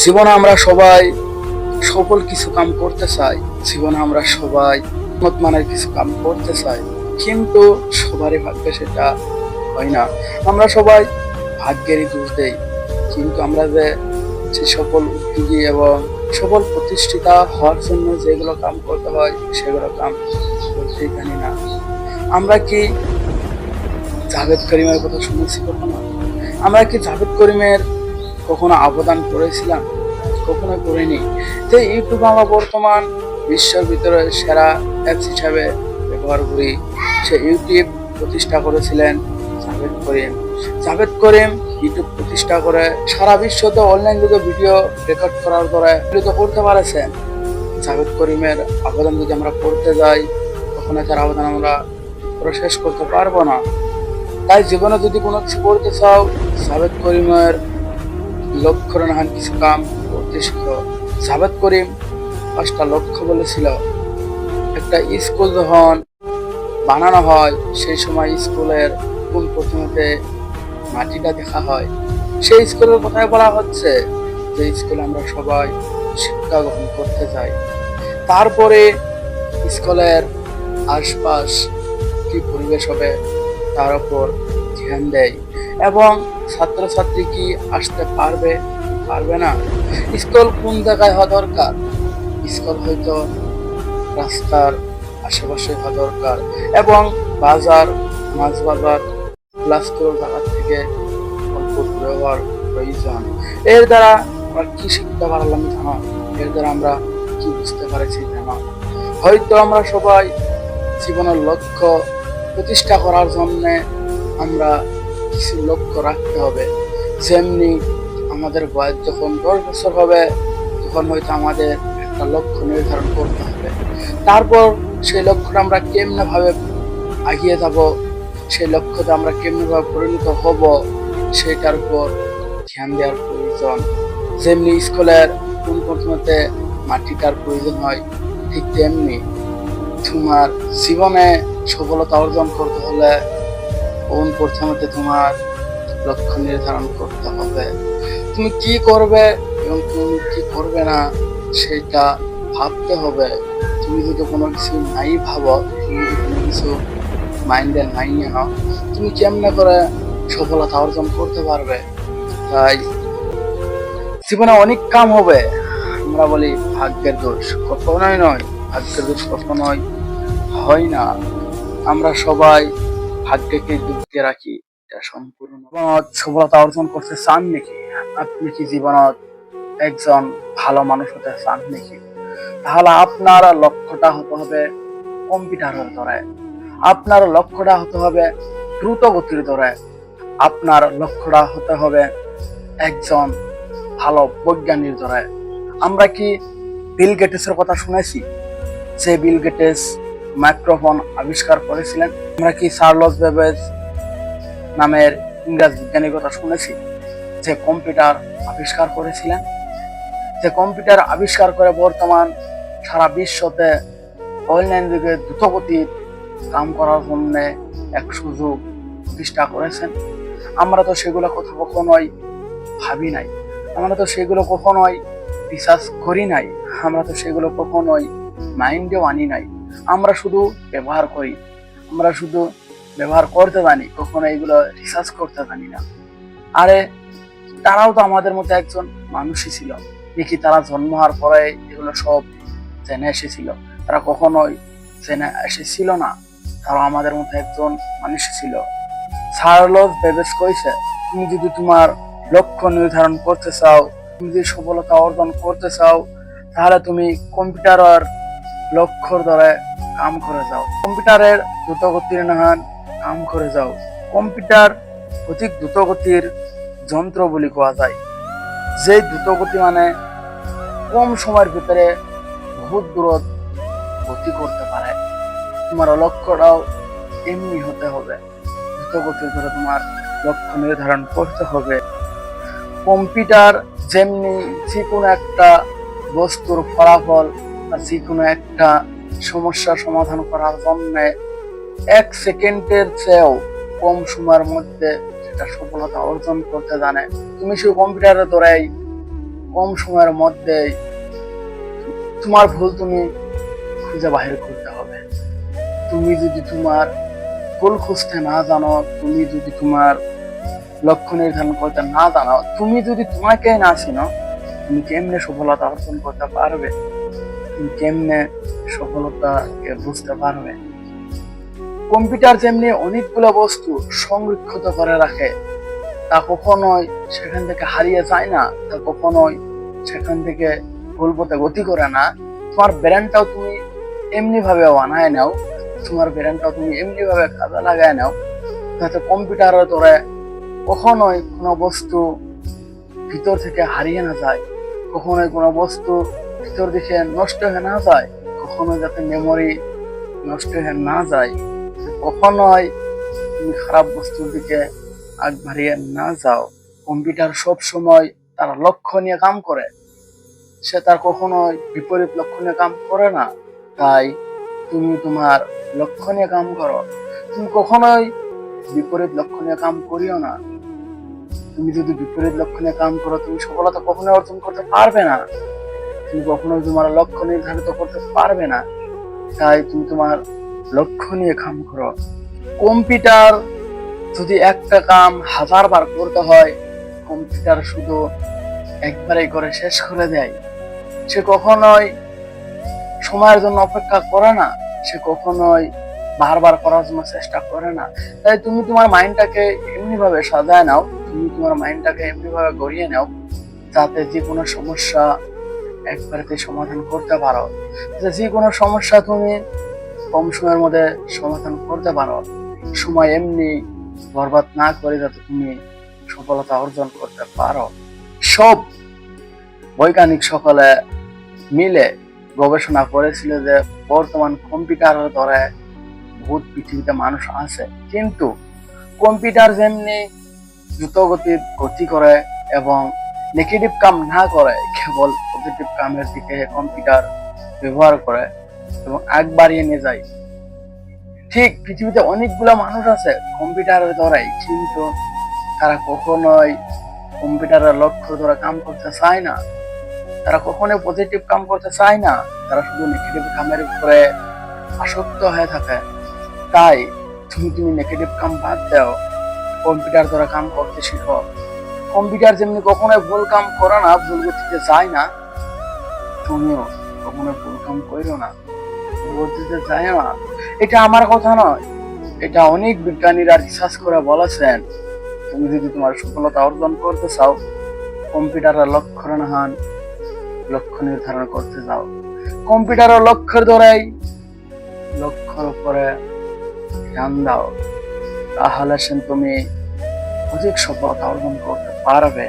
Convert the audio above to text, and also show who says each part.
Speaker 1: জীবনে আমরা সবাই সফল কিছু কাম করতে চাই, জীবনে আমরা সবাই উন্নত মানের কিছু কাম করতে চাই, কিন্তু সবারই ভাগ্যে সেটা হয় না। আমরা সবাই ভাগ্যেরই দোষ দেই, কিন্তু আমরা যে সফল উদ্যোগী এবং সফল প্রতিষ্ঠিতা হওয়ার জন্য যেগুলো কাম করতে হয় সেগুলো কাম করতেই জানি না। আমরা কি জাভেদ করিমের কথা শুনেছি কখনো? আমরা কি জাভেদ করিমের কখনো অবদান করেছিলাম? কখনো করিনি। তো ইউটিউব আমরা বর্তমান বিশ্বের ভিতরে সেরা অ্যাপস হিসাবে ব্যবহার করি। সে ইউটিউব প্রতিষ্ঠা করেছিলেন জাভেদ করিম। জাভেদ করিম ইউটিউব প্রতিষ্ঠা করে সারা বিশ্বতে অনলাইন যুগে ভিডিও রেকর্ড করার পরে করতে পারেছেন। জাভেদ করিমের অবদান যদি আমরা পড়তে যাই তখন তার অবদান আমরা পুরো শেষ করতে পারবো না। তাই জীবনে যদি কোনো কিছু করতে চাও, জাভেদ করিমের লক্ষ্য রাখান কিছু কাম করতে শিখো। জাভেদ করিম 5টা লক্ষ্য বলেছিল। একটা স্কুল যখন বানানো হয় সেই সময় স্কুলের কোন প্রথমে মাটিটা দেখা হয়, সেই স্কুলের কথাই বলা হচ্ছে যে স্কুলে আমরা সবাই শিক্ষা গ্রহণ করতে যাই। তারপরে স্কুলের আশপাশ কি পরিবেশ হবে তার উপর ধ্যান দেয় এবং ছাত্রছাত্রী কি আসতে পারবে পারবে না, স্কুল কোন জায়গায় হওয়া দরকার, স্কুল হয়তো রাস্তার আশেপাশে হওয়া দরকার এবং বাজার মাছ বাজার প্লাস্টোর জায়গা থেকে অল্প দূরে হওয়ার প্রয়োজন। এর দ্বারা আমরা কি শিখতে পারলাম জানো? এর দ্বারা আমরা কি বুঝতে পারছি জানো? হয়তো আমরা সবাই জীবনের লক্ষ্য প্রতিষ্ঠা করার জন্য আমরা কিছু লক্ষ্য রাখতে হবে। যেমনি আমাদের বয়স যখন 10 বছর হবে তখন হয়তো আমাদের একটা লক্ষ্য নির্ধারণ করতে হবে। তারপর সেই লক্ষ্যটা আমরা কেমনে ভাবে এগিয়ে যাব, সেই লক্ষ্যতে আমরা কেমনে ভাবে পরিণত হব সেটার উপর ধ্যান দেওয়ার প্রয়োজন। যেমনি স্কুলের কোন প্রথমতে মাটিটার প্রয়োজন হয়, ঠিক তেমনি তোমার জীবনে সফলতা অর্জন করতে হলে কোন প্রথমতে তোমার লক্ষ্য নির্ধারণ করতে হবে। তুমি কি করবে এবং তুমি কি করবে না সেটা ভাবতে হবে। তুমি যদি কোনো কিছু নাই ভাবো, তুমি যদি কোনো কিছু মাইন্ডে নাই নাও, তুমি কেমনে করে সফলতা অর্জন করতে পারবে? তাই জীবনে অনেক কাম হবে, আমরা বলি ভাগ্যের দোষ, কখনোই নয়, ভাগ্যের দোষ কখনোই হয় না। আমরা সবাই ভাগ্যকে ডুবতে রাখি, এটা সম্পূর্ণ। সফলতা অর্জন করতে চান নাকি? আপনি কি জীবনত একজন ভালো মানুষ হতে চান নাকি? তাহলে আপনার লক্ষ্যটা হতে হবে কম্পিউটারের ধরে, আপনার লক্ষ্যটা হতে হবে দ্রুত গতির ধরে, আপনার লক্ষ্যটা হতে হবে একজন ভালো বৈজ্ঞানিক ধরে। আমরা কি বিল গেটসের কথা শুনেছি? যে বিল গেটস মাইক্রোফোন আবিষ্কার করেছিলেন? আমরা কি চার্লস বেবেজ নামের ইংরেজ বিজ্ঞানীর কথা শুনেছি যে কম্পিউটার আবিষ্কার করেছিলেন? যে কম্পিউটার আবিষ্কার করে বর্তমান সারা বিশ্বতে অনলাইন যুগে দ্রুতগতির কাম করার জন্য এক সুযোগ প্রতিষ্ঠা করেছেন। আমরা তো সেগুলো কথা কখনোই ভাবি নাই, আমরা তো সেগুলো কখনোই রিসার্চ করি নাই, আমরা তো সেগুলো কখনোই মাইন্ডেও আনি নাই। আমরা শুধু ব্যবহার করি, আমরা শুধু ব্যবহার করতে জানি, কখনো এগুলো রিসার্চ করতে জানি না। আরে তারাও তো আমাদের মতো একজন মানুষই ছিল দেখি, তারা জন্ম হওয়ার পরে এগুলো সব জেনে এসেছিল? তারা কখনোই জেনে এসেছিল না, তারা আমাদের মতো একজন মানুষ ছিল। চার্লস বেবেজ কইছে, তুমি যদি তোমার লক্ষ্য নির্ধারণ করতে চাও, তুমি যদি সফলতা অর্জন করতে চাও, তাহলে তুমি কম্পিউটারের লক্ষ্যর ধরে কাম করে যাও, কম্পিউটারের দ্রুতগতির নাহান কাম করে যাও। কম্পিউটার অধিক দ্রুতগতির যন্ত্র বলি কোয়া যায়। যে দ্রুতগতি মানে কম সময়ের ভিতরে বহুত দূর গতি করতে পারে। তোমার লক্ষ্যটাও এমনি হতে হবে, দ্রুতগতির ধরে তোমার লক্ষ্য নির্ধারণ করতে হবে। কম্পিউটার যেমনি যে কোনো একটা বস্তুর ফলাফল বা যে কোনো একটা সমস্যার সমাধান করার জন্য 1 সেকেন্ডের চেয়েও কম সময়ের মধ্যে সেটা সফলতা অর্জন করতে জানে, তুমি সেই কম্পিউটারের দ্বারাই কম সময়ের মধ্যে তোমার ভুল তুমি খুঁজে বাহির করতে হবে। তুমি যদি তোমার ভুল খুঁজতে না জানো, তুমি যদি তোমার লক্ষ্য নির্ধারণ করতে না জানো, তুমি যদি তোমাকে না চিনো, তুমি কেমনে সফলতা অর্জন করতে পারবে? তুমি কেমনে সফলতাকে বুঝতে পারবে? কম্পিউটার যেমনি অনেকগুলো বস্তু সংরক্ষিত করে রাখে, তা কখনোই সেখান থেকে হারিয়ে যায় না, তা কখনোই সেখান থেকে ভুল পথে গতি করে না। তোমার ব্রেনটাও তুমি এমনি ভাবে বানায় নাও, তোমার ব্রেনটাও তুমি এমনি ভাবে কাজে লাগায় নাও, যাতে কম্পিউটারের ধরে কখনোই কোনো বস্তু ভিতর থেকে হারিয়ে না যায়, কখনোই কোনো বস্তু ভিতর দিকে নষ্ট হয়ে না যায়, কখনোই যাতে মেমোরি নষ্ট হয়ে না যায়, কখনোই তুমি খারাপ বস্তুর দিকে আগ বাড়িয়ে না যাও। কম্পিউটার সব সময় তার লক্ষ্য নিয়ে কাম করে, সে তার কখনোই বিপরীত লক্ষ্য নিয়ে কাম করে না। তাই তুমি তোমার লক্ষ্য নিয়ে কাম করো, তুমি কখনোই বিপরীত লক্ষ্য নিয়ে কাম করিও না। তুমি যদি বিপরীত লক্ষ্য নিয়ে কাম করো, তুমি সফলতা কখনোই অর্জন করতে পারবে না, তুমি কখনোই তোমার লক্ষ্য নির্ধারিত করতে পারবে না। তাই তুমি তোমার লক্ষ্য নিয়ে কাম করো। কম্পিউটার যদি একটা কাম 1000 বার করতে হয়, কম্পিউটার শুধু একবারেই করে শেষ করে দেয়। সে কখনোই সময়ের জন্য অপেক্ষা করে না, সে কখনোই বারবার করার জন্য চেষ্টা করে না। তাই তুমি তোমার মাইন্ডটাকে এমনি ভাবে সাজায় নাও, তুমি তোমার মাইন্ডটাকে এমনি ভাবে গড়িয়ে নাও, যাতে যে কোনো সমস্যা একবারেতে সমাধান করতে পারো, যে কোনো সমস্যা তুমি কম সময়ের মধ্যে সমাধান করতে পারো। সময় এমনি বরবাদ না করে যাতে তুমি সফলতা অর্জন করতে পারো। সব বৈজ্ঞানিক সকলে মিলে গবেষণা করেছিল যে বর্তমান কম্পিউটারের দ্বারা বহুত পৃথিবীতে মানুষ আছে, কিন্তু কম্পিউটার যেমনি দ্রুতগতির গতি করে এবং নেগেটিভ কাম না করে, কেবল পজিটিভ কামের দিকে কম্পিউটার ব্যবহার করে এবং আগ বাড়িয়ে নিয়ে যায়, ঠিক পৃথিবীতে অনেকগুলা মানুষ আছে কম্পিউটারের দ্বারাই, কিন্তু তারা কখনোই কম্পিউটারের লক্ষ্য ধরে কাম করতে চায় না, তারা কখনোই পজিটিভ কাম করতে চায় না, তারা শুধু নেগেটিভ কামের উপরে আসক্ত হয়ে থাকে। তাই তুমি নেগেটিভ কাম বাদ দাও, কম্পিউটার দ্বারা কাম করতে শিখো। কম্পিউটার যেমনি কখনোই ভুল কাম করে না, ভুল গতিতে যায় না, তুমিও কখনোই ভুল কাম করো না, ভুল গতিতে যায় না। এটা আমার কথা নয়, এটা অনেক বিজ্ঞানীরা রিসার্চ করে বলেছেন। তুমি যদি তোমার সফলতা অর্জন করতে চাও, কম্পিউটারের লক্ষ্য নির্ধারণ করতে যাও, কম্পিউটারের লক্ষ্যের দ্বারাই লক্ষ্যের উপরে ধ্যান দাও, তাহলে তুমি অধিক সফলতা অর্জন করতে পারবে।